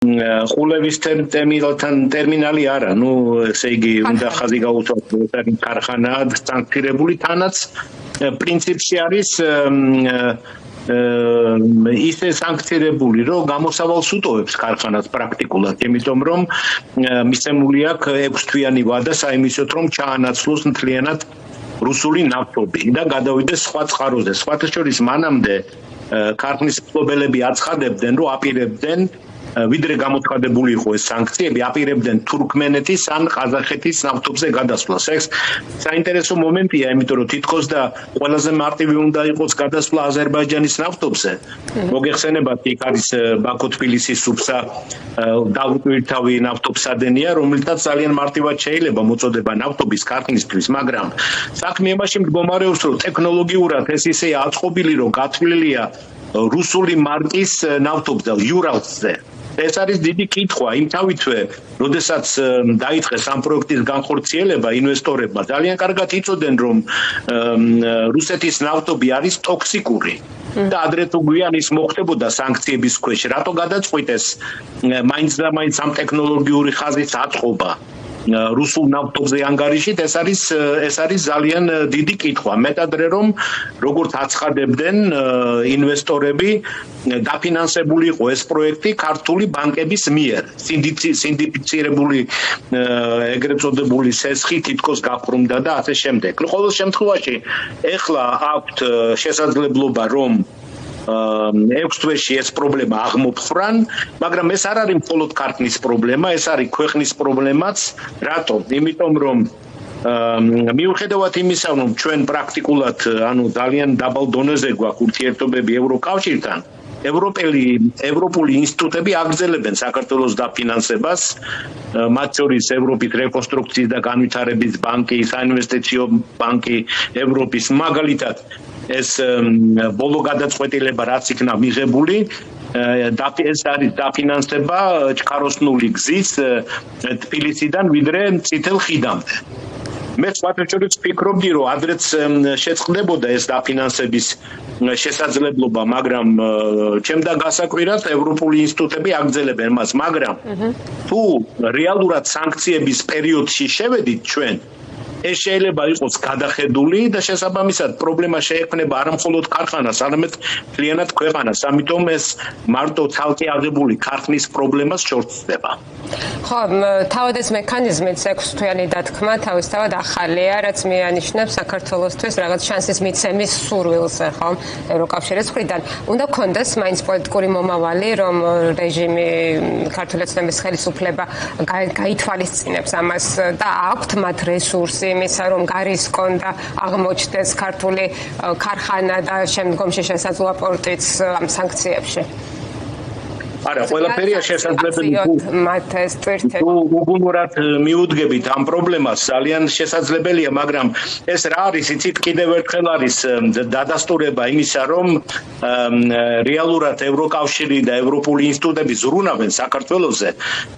ყულევის ტერმინალი არა, ესე იგი უნდა ხაზი გაუწვათ ქარხანა სანქცირებული თანაც პრინციპში არის ისე სანქცირებული, რომ გამოსავალს უტოვებს ქარხანას პრაქტიკულად, იმიტომ რომ მისცემული აქვს 6 თვიანი ვადა საიმისოდ, რომ ჩაანაცვლოს მთლიანად რუსული ნავთობი და გადავიდეს სხვა წყაროზე. სხვათა შორის მანამდე ქარხნის მფლობელები აცხადებდნენ, რომ აპირებდნენ ვიდრე გამოცხადებული იყო ეს სანქციები, აპირებდნენ თურქმენეთის ან ყაზახეთის ნავთობზე გადასვლას. ეს საინტერესო მომენტია, იმიტომ რომ თითქოს და ყველაზე მარტივი უნდა იყოს გადასვლა აზერბაიჯანის ნავთობზე. მოგეხსენებათ, იქ არის ბაქო-თბილისის სუფსა დაუკვირთავი ნავთობსადენია, რომელთაც ძალიან მარტივად შეიძლება მოწოდება ნავთობის ქარხნისთვის, მაგრამ საქმე იმაში მდგომარეობს, რომ ტექნოლოგიურად ეს ისე აწყობილი, რომ გათვლილია რუსული მარკის ნავთობზე, იურალსზე. ეს არის დიდი კითხვა, იმთავითვე, როდესაც დაიწყეს ამ პროექტის განხორციელება, ინვესტორებმა ძალიან კარგად იცოდნენ, რომ რუსეთის ნავთობი არის ტოქსიკური. და ადრე თუ გვიან ის მოხდებოდა სანქციების ქვეშ, რატო გადაწყვიტეს მაინც და მაინც ამ ტექნოლოგიური ხაზის აწყობა რუსულ ნავთობზე ანგარიშით, ეს არის ძალიან დიდი კითხვა. მეტადრე რომ როგორც აცხადებდნენ ინვესტორები, დაფინანსებული იყო ეს პროექტი ქართული ბანკების მიერ. სინდიფიცირებული ეგრეთ წოდებული სესხი თითქოს გაფრუმდა და ასე შემდეგ. ყოველ შემთხვევაში, ეხლა აქვთ შესაძლებლობა რომ 6 თვეში ეს პრობლემა აღმოფხრან, მაგრამ ეს არ არის მხოლოდ ქართლის პრობლემა, ეს არის ქვეყნის პრობლემაც. რატო? იმიტომ რომ მიუხედავად იმისა, რომ ჩვენ პრაქტიკულად, ძალიან დაბალ დონეზე გვაქვს ურთიერთობები ევროკავშირთან, ევროპული ინსტიტუტები აგრძელებენ საქართველოს დაფინანსებას, მათ შორის ევროპის რეკონსტრუქციის და განვითარების ბანკი, საინვესტიციო ბანკი ევროპის, მაგალითად ეს ბოლო გადაწყვეტილება რაც იქნა მიღებული, ეს არის დაფინანსება ჩქაროსნული გზის თბილისიდან ვიდრე წითელ ხიდამდე. მე სხვათა შორის ვფიქრობდი, რომ ადრეც შეწყდებოდა ეს დაფინანსების შესაძლებლობა, მაგრამ ჩემდა გასაკვირად ევროპული ინსტიტუტები აგრძელებენ მას, მაგრამ თუ რეალურად სანქციების პერიოდში შევედით ჩვენ, ეს შეიძლება იყოს გადახედული და შესაბამისად პრობლემა შეექმნება არა მხოლოდ ქარხანას, არამედ მთლიანად ქვეყანას. ამიტომ ეს მარტო ცალკე აღებული ქარხნის პრობლემას შორცდება. ხო, თავად ეს მექანიზმიც 6 თვიანი დათქმა თავისთავად ახალია, რაც მიანიშნებს საქართველოსთვის რაღაც შანსის მიცემის სურვილს, ხო, ევროკავშირის მხრიდან. უნდა გქონდეს მაინც პოლიტიკური მომავალი, რომ რეჟიმი ქართული ოცნების ხელისუფლება გაითვალისწინებს ამას და აქვთ მათ რესურსი იმისა, რომ გარისკონ და აღმოჩნდეს ქართული ქარხანა და შემდგომში შესაძლოა პორტიც ამ სანქციებში. არა, ყველაფერია შესაძლებელი. უგუნურად მიუდგებით ამ პრობლემას, ძალიან შესაძლებელია, მაგრამ ეს რა არის, იცით, კიდევ ერთხელ არის დადასტურება იმისა, რომ რეალურად ევროკავშირი და ევროპული ინსტიტუტები ზრუნავენ საქართველოზე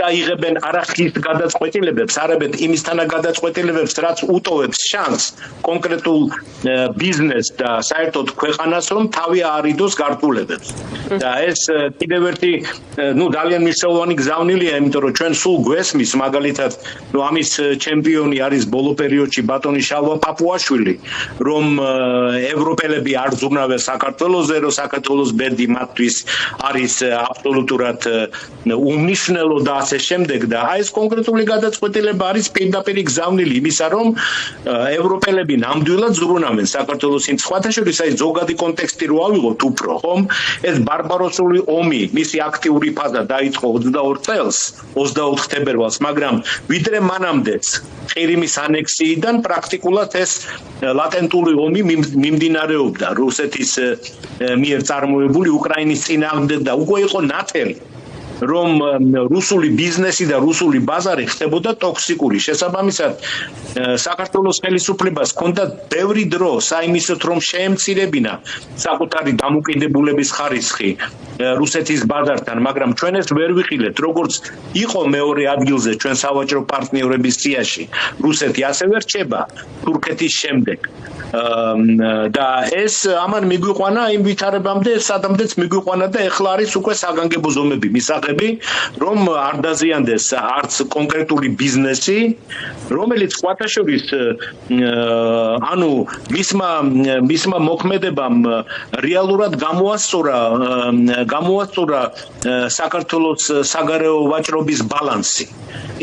და იღებენ არა ხის გადაწყვეტილებებს, არამედ იმისთანა გადაწყვეტილებებს, რაც უტოვებს შანსს კონკრეტულ ბიზნესს და საერთოდ ქვეყანას, რომ თავი აარიდოს გართულებებს. და ეს კიდევ ერთი ძალიან მნიშვნელოვანი გზავნილია, იმიტომ რომ ჩვენ სულ გვესმის, მაგალითად, ამის ჩემპიონი არის ბოლო პერიოდში ბატონი შალვა პაპუაშვილი, რომ ევროპელები არ ზრუნავენ საქართველოზე, რომ საქართველოს ბედი მათთვის არის აბსოლუტურად უმნიშვნელო და ასე შემდეგ და ეს კონკრეტული გადაწყვეტილება არის პირდაპირ გზავნილი იმისა, რომ ევროპელები ნამდვილად ზრუნავენ საქართველოს იმ სხვათა შორის ზოგადი კონტექსტი რო ავიღოთ უფრო, ხომ? ეს ბარბაროსული ომი, მისი აქტიური ფაზა დაიწყო 22 წელს, 24 თებერვალს, მაგრამ ვიდრე მანამდეც ყირიმის ანექსიიდან პრაქტიკულად ეს ლატენტური ომი მიმდინარეობდა რუსეთის მიერ წარმოებული უკრაინის წინააღმდეგ და უკვე იყო ნათელი, რომ რუსული ბიზნესი და რუსული ბაზარი ხდებოდა ტოქსიკური. შესაბამისად, საქართველოს ხელისუფლებას ჰქონდა ბევრი დრო საიმისოდ, რომ შეემცირებინა საკუთარი დამოკიდებულების ხარისხი რუსეთის ბაზართან, მაგრამ ჩვენ ეს ვერ ვიხილეთ, როგორც იყო მეორე ადგილზე ჩვენ სავაჭრო პარტნიორების სიაში რუსეთი, ასევე რჩება თურქეთის შემდეგ. და ეს ამან მიგვიყვანა იმ ვითარებამდე, სადამდეც მიგვიყვანა და ეხლა არის უკვე საგანგებო ზომები მისაღები მოხმები, რომ არ დაზიანდეს არც კონკრეტული ბიზნესი, რომელიც ყვათაშორის ანუ მისმა მოქმედებამ რეალურად გამოასწორა საქართველოს საგარეო ვაჭრობის ბალანსი.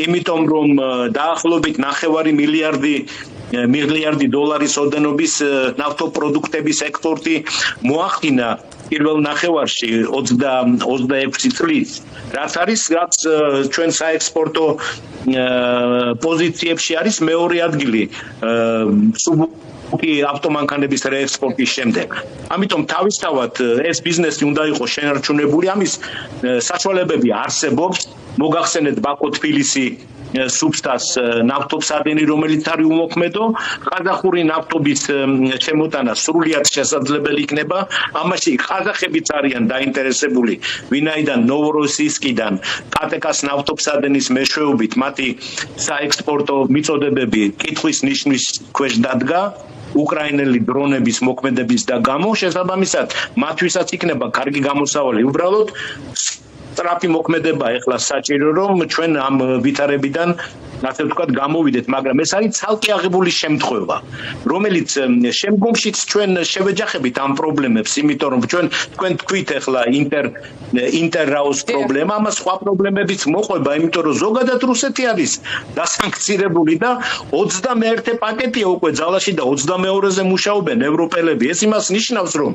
იმიტომ რომ დაახლოებით 9 მილიარდი დოლარის ოდენობის ნავთობპროდუქტების ექსპორტი მოახდინა პირველ ნახევარში 26 წლის, რაც ჩვენ საექსპორტო პოზიციებში არის მეორე ადგილი ავტომანქანების რეექსპორტის შემდეგ. ამიტომ თავისთავად ეს ბიზნესი უნდა იყოს შენარჩუნებული, ამის საშუალებები არსებობს. მოგახსენეთ ბაქო-თბილისი სუბსტას ნავთობსადენი, რომელიც არის უმოქმედო, ყაზახური ნავთობის შემოტანა სრულიად შესაძლებელი იქნება. ამაში ყაზახებიც არიან დაინტერესებული, ვინაიდან ნოვოროსიისკიდან კატეკას ნავთობსადენის მეშვეობით მათი საექსპორტო მიწოდებები კითხვის ნიშნის ქვეშ დადგა. უკრაინელი დრონების მოქმედების და გამო შესაბამისად მათთვისაც იქნება კარგი გამოსავალი. უბრალოდ სწრაფი მოქმედება ეხლა საჭირო, რომ ჩვენ ამ ვითარებიდან ასე ვთქვათ გამოვიდეთ, მაგრამ ეს არის ცალკე აღებული შემთხვევა, რომელიც შემდგომშიც ჩვენ შევეჯახებით ამ პრობლემებს, იმიტომ რომ თქვენ თქვით ეხლა ინტერრაოს პრობლემა, ამას სხვა პრობლემებიც მოყვება, იმიტომ რომ ზოგადად რუსეთი არის დასანქცირებული და 21 პაკეტია უკვე ძალაში და 22-ზე მუშაობენ ევროპელები. ეს იმას ნიშნავს, რომ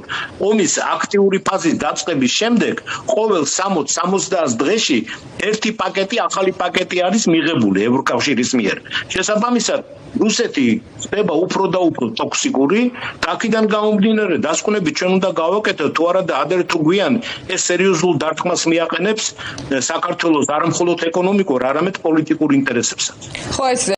ომის აქტიური ფაზის დაწყების შემდეგ ყოველ 60-70 დღეში ერთი პაკეტი, ახალი პაკეტი არის მიღებული ევროკავშირის მიერ. შესაბამისად, რუსეთი ხდება უფრო და უფრო ტოქსიკური, აქედან გამომდინარე დასკვნები ჩვენ უნდა გავაკეთოთ, თუ არა და ადრე თუ გვიან ეს სერიოზულ დარტყმას მიაყენებს საქართველოს არა მხოლოდ ეკონომიკურ, არამედ პოლიტიკურ ინტერესებსაც. ხო, ეს